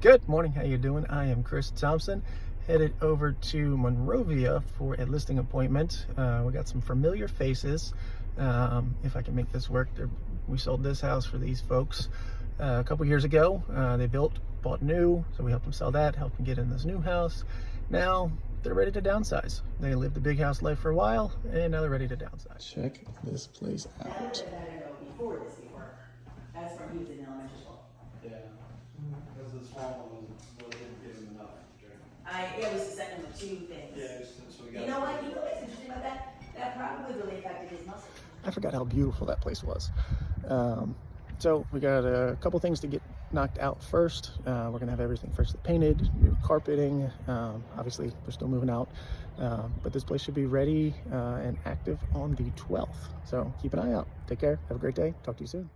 Good morning, how you doing? I am Chris Thompson, headed over to Monrovia for a listing appointment. We got some familiar faces. If I can make this work, we sold this house for these folks a couple years ago. They bought new, so we helped them sell that, helped them get in this new house. Now they're ready to downsize. They lived the big house life for a while, and now they're ready to downsize. Check this place out. That's from he was in elementary school. Yeah, because the small one didn't give him enough to drink. It was the second of two things. Yeah, so we got. You know what? You know what's interesting about that? That probably really affected his muscle. I forgot how beautiful that place was. So we got a couple things to get knocked out first. We're gonna have everything freshly painted, new carpeting. Obviously, we're still moving out, but this place should be ready and active on the 12th. So keep an eye out. Take care. Have a great day. Talk to you soon.